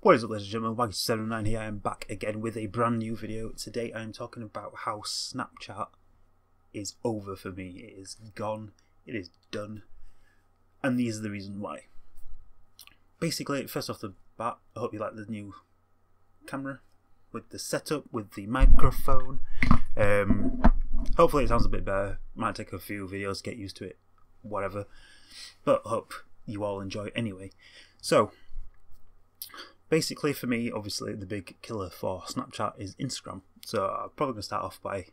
What is up, ladies and gentlemen, Waggy2709 here. I am back again with a brand new video. Today I am talking about how Snapchat is over for me. It is gone, it is done, and these are the reasons why. Basically, first off the bat, I hope you like the new camera, with the setup, with the microphone. Hopefully it sounds a bit better. Might take a few videos to get used to it, whatever, but hope you all enjoy it anyway. So, basically, for me, obviously, the big killer for Snapchat is Instagram. So I'm probably going to start off by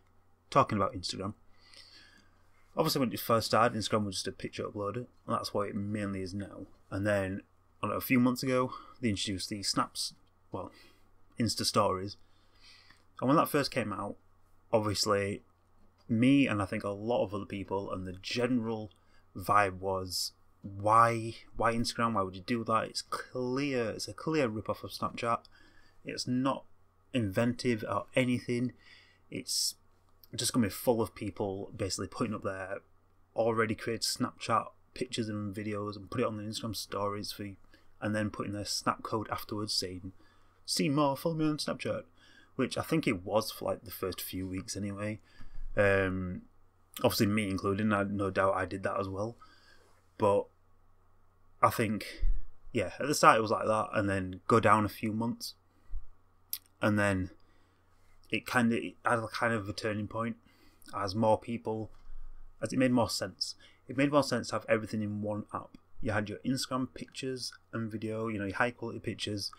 talking about Instagram. Obviously, when it first started, Instagram was just a picture uploader, and that's what it mainly is now. And then, I don't know, a few months ago, they introduced the Insta Stories. And when that first came out, obviously, me and I think a lot of other people, and the general vibe was, why Instagram? Why would you do that? It's clear. It's a clear rip-off of Snapchat. It's not inventive or anything. It's just going to be full of people basically putting up their already created Snapchat pictures and videos and put it on the Instagram stories and then putting their snap code afterwards saying, "See more, follow me on Snapchat," which I think it was for like the first few weeks anyway. Obviously me included, and no doubt I did that as well. But I think, yeah, at the start it was like that, and then go down a few months, and then it had a kind of a turning point as more people, as it made more sense. It made more sense to have everything in one app. You had your Instagram pictures and video, you know, your high quality pictures,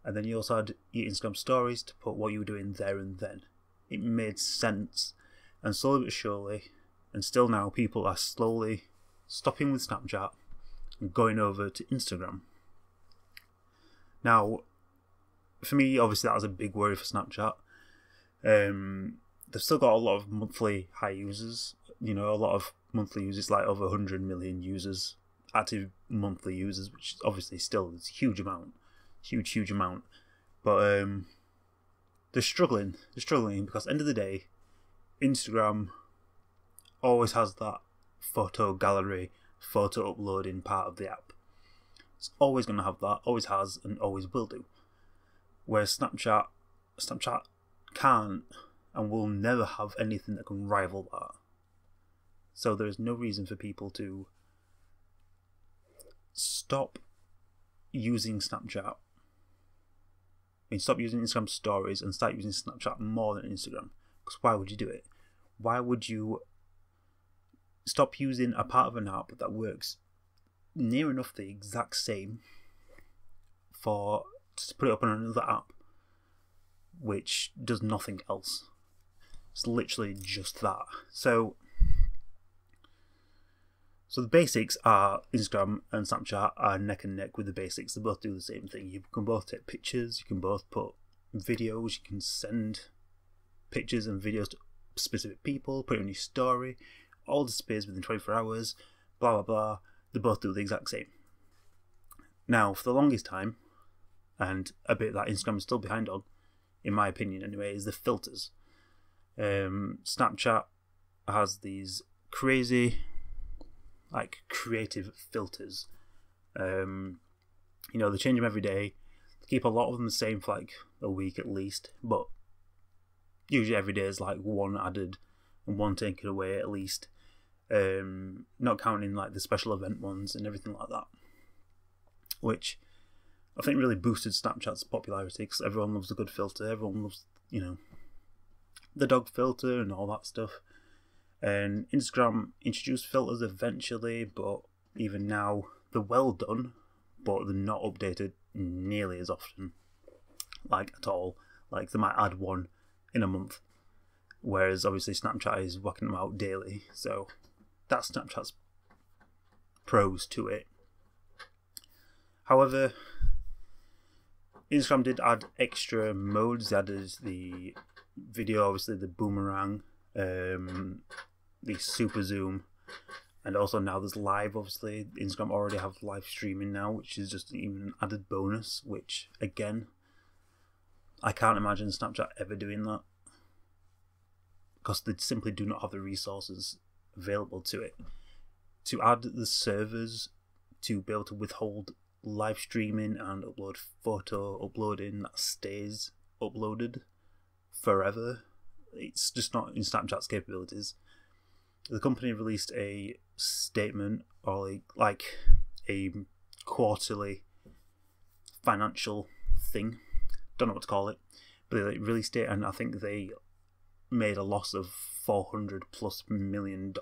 and then you also had your Instagram stories to put what you were doing there and then. It made sense, and slowly but surely, and still now, people are slowly stopping with Snapchat and going over to Instagram. Now, for me, obviously that was a big worry for Snapchat. They've still got a lot of monthly high users, you know, a lot of monthly users, like over 100 million users, active monthly users, which obviously still is a huge amount, huge amount. But they're struggling because at the end of the day, Instagram always has that photo gallery, photo uploading part of the app. It's always going to have that, always has, and always will do. Whereas Snapchat can't and will never have anything that can rival that. So there is no reason for people to stop using Snapchat. I mean, stop using Instagram stories and start using Snapchat more than Instagram. Because why would you do it? Why would you stop using a part of an app that works near enough the exact same to put it up on another app which does nothing else? It's literally just that. So the basics are Instagram and Snapchat are neck and neck with the basics. They both do the same thing. You can both take pictures, you can both put videos, you can send pictures and videos to specific people, put it on your story, all disappears within 24 hours, blah blah blah. They both do the exact same. Now, for the longest time, and a bit that Instagram is still behind on, in my opinion anyway, is the filters. Snapchat has these crazy, like, creative filters. You know, they change them every day. They keep a lot of them the same for like a week at least, but usually every day is like one added and one taken away at least. Not counting like the special event ones and everything like that, which I think really boosted Snapchat's popularity because everyone loves a good filter. Everyone loves, you know, the dog filter and all that stuff. And Instagram introduced filters eventually, but even now they're well done, but they're not updated nearly as often, like at all. Like they might add one in a month, whereas obviously Snapchat is whacking them out daily. So that's Snapchat's pros to it. However, Instagram did add extra modes. They added the video, obviously the boomerang, the super zoom, and also now there's live. Obviously Instagram already have live streaming now, which is just even an added bonus, which again, I can't imagine Snapchat ever doing that because they simply do not have the resources available to it. To add the servers to be able to withhold live streaming and upload photo uploading that stays uploaded forever. It's just not in Snapchat's capabilities. The company released a statement, or like a quarterly financial thing, don't know what to call it, but they released it, and I think they made a loss of $400+ million,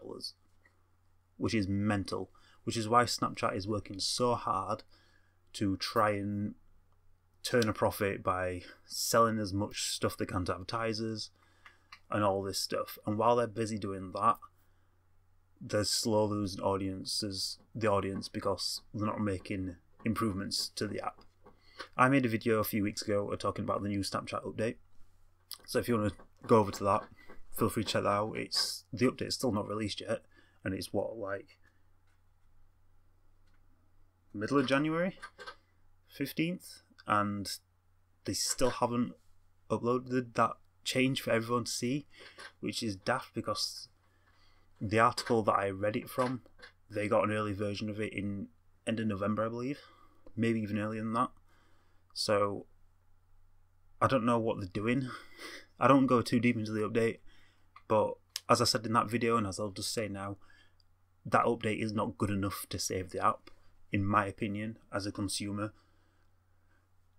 which is mental, which is why Snapchat is working so hard to try and turn a profit by selling as much stuff they can to advertisers and all this stuff. And while they're busy doing that, they're slowly losing the audience because they're not making improvements to the app. I made a video a few weeks ago talking about the new Snapchat update, so if you want to go over to that, feel free to check that out. The update's still not released yet, and it's like middle of January 15th, and they still haven't uploaded that change for everyone to see, which is daft because the article that I read it from, they got an early version of it in end of November, I believe, maybe even earlier than that. So I don't know what they're doing. I don't go too deep into the update, but as I said in that video, and as I'll just say now, that update is not good enough to save the app, in my opinion, as a consumer.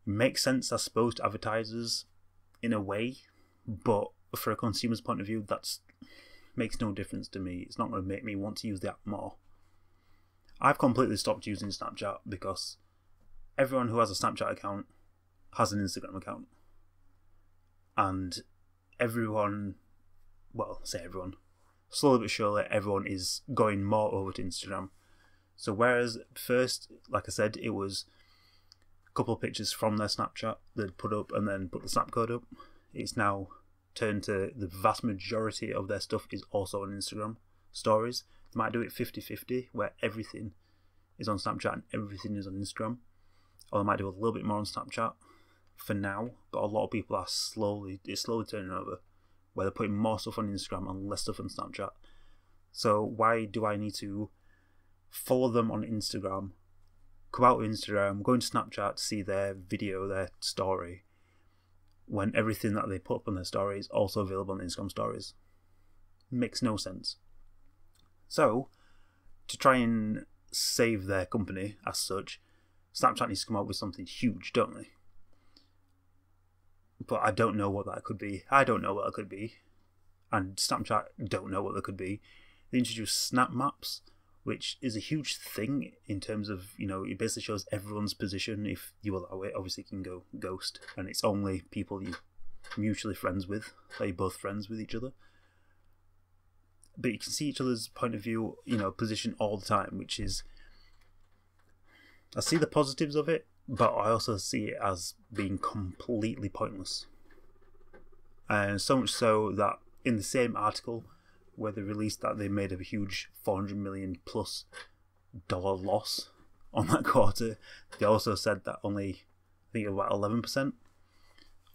It makes sense, I suppose, to advertisers in a way, but for a consumer's point of view, that makes no difference to me. It's not going to make me want to use the app more. I've completely stopped using Snapchat because everyone who has a Snapchat account has an Instagram account. And everyone, well, say everyone, slowly but surely everyone is going more over to Instagram. So whereas first, like I said, it was a couple of pictures from their Snapchat they'd put up and then put the snap code up, it's now turned to the vast majority of their stuff is also on Instagram stories. They might do it 50-50, where everything is on Snapchat and everything is on Instagram. Or they might do a little bit more on Snapchat for now, but a lot of people are slowly turning over, where they're putting more stuff on Instagram and less stuff on Snapchat. So why do I need to follow them on Instagram, come out of Instagram, go into Snapchat to see their video, their story, when everything that they put up on their story is also available on Instagram stories? Makes no sense. So, to try and save their company as such, Snapchat needs to come out with something huge, don't they? But I don't know what that could be. I don't know what it could be. And Snapchat don't know what that could be. They introduced Snap Maps, which is a huge thing in terms of, it basically shows everyone's position if you allow it. Obviously, you can go ghost, and it's only people you're mutually friends with, that you're both friends with each other. But you can see each other's point of view, position all the time, which is, I see the positives of it, but I also see it as being completely pointless. And so much so that in the same article where they released that they made a huge $400 million+ loss on that quarter, they also said that only, I think about 11%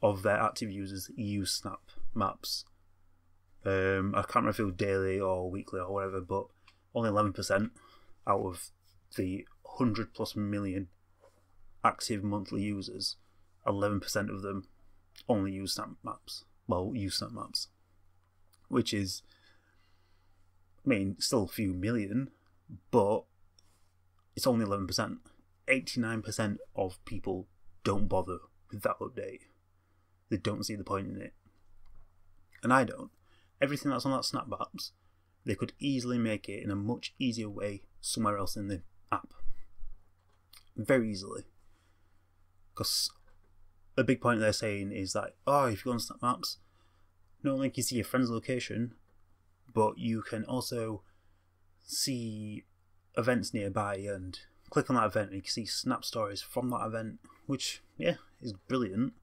of their active users use Snap Maps. I can't remember if it was daily or weekly or whatever, but only 11% out of the 100+ million active monthly users, 11% of them only use Snap Maps. Well, use Snap Maps, which is, still a few million, but it's only 11%. 89% of people don't bother with that update. They don't see the point in it. And I don't. Everything that's on that Snap Maps, they could easily make it in a much easier way somewhere else in the app. Very easily. Because a big point they're saying is that, if you go on Snap Maps, not only can you see your friend's location, but you can also see events nearby and click on that event and you can see Snap stories from that event, which, is brilliant.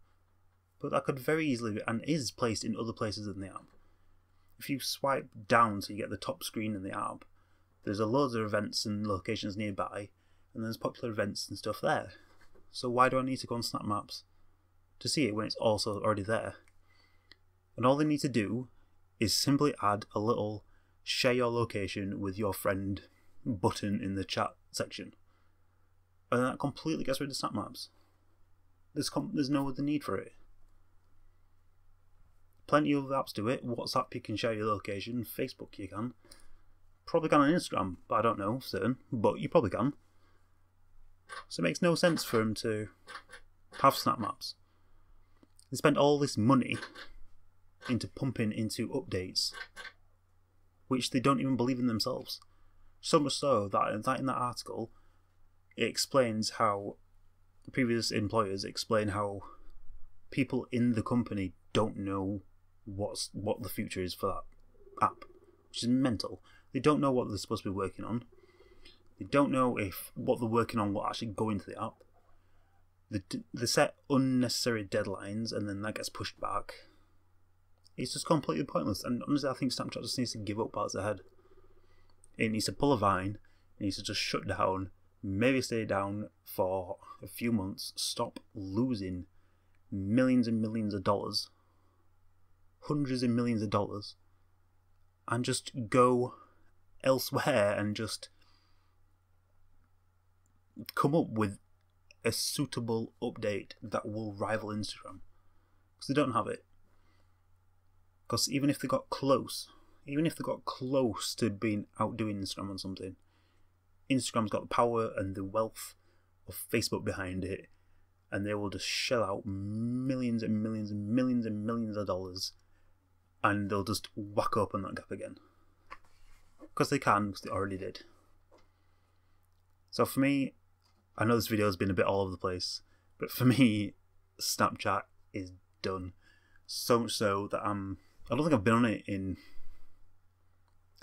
But that could very easily be, and is placed in other places in the app. If you swipe down so you get the top screen in the app, there's a loads of events and locations nearby, and there's popular events and stuff there. So why do I need to go on Snap Maps to see it when it's also already there? And all they need to do is simply add a little share your location with your friend button in the chat section. And that completely gets rid of snap maps. There's no other need for it. Plenty of apps do it. WhatsApp, you can share your location. Facebook, you can. Probably can on Instagram, but I don't know for certain. But you probably can. So it makes no sense for them to have snap maps. They spend all this money into pumping into updates, which they don't even believe in themselves. So much so that in that article, it explains how previous employers explain how people in the company don't know what the future is for that app, which is mental. They don't know what they're supposed to be working on. They don't know if what they're working on will actually go into the app. They set unnecessary deadlines and then that gets pushed back. It's just completely pointless. And honestly, I think Snapchat just needs to give up as ahead. It needs to pull a vine. It needs to just shut down. Maybe stay down for a few months. Stop losing millions and millions of dollars. Hundreds of millions of dollars. And just go elsewhere and just come up with a suitable update that will rival Instagram. Because they don't have it. Because even if they got close to being outdoing Instagram on something, Instagram's got the power and the wealth of Facebook behind it, and they will just shell out millions and millions and millions and millions of dollars, and they'll just whack open that gap again. Because they can, because they already did. So for me, I know this video has been a bit all over the place, but for me, Snapchat is done. So much so that I don't think I've been on it in,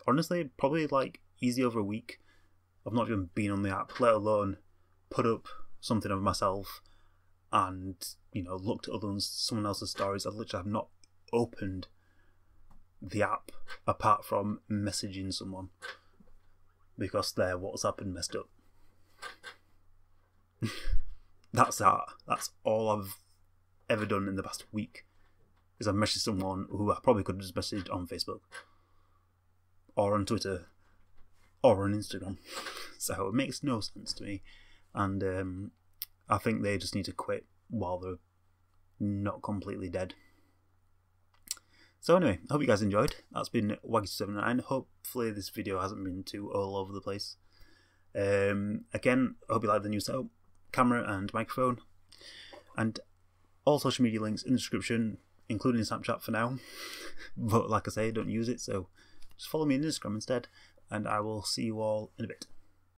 honestly, probably like easy over a week. I've not even been on the app, let alone put up something of myself and, you know, looked at someone else's stories. I literally have not opened the app apart from messaging someone because their WhatsApp had messed up. That's that. That's all I've ever done in the past week. Is I've messaged someone who I probably could have just messaged on Facebook or on Twitter or on Instagram. So it makes no sense to me, and I think they just need to quit while they're not completely dead. So anyway, I hope you guys enjoyed. That's been Waggy2709. Hopefully this video hasn't been too all over the place. Again, I hope you like the new setup, camera and microphone, and all social media links in the description, including Snapchat for now. But like I say, don't use it, so just follow me on Instagram instead, and I will see you all in a bit.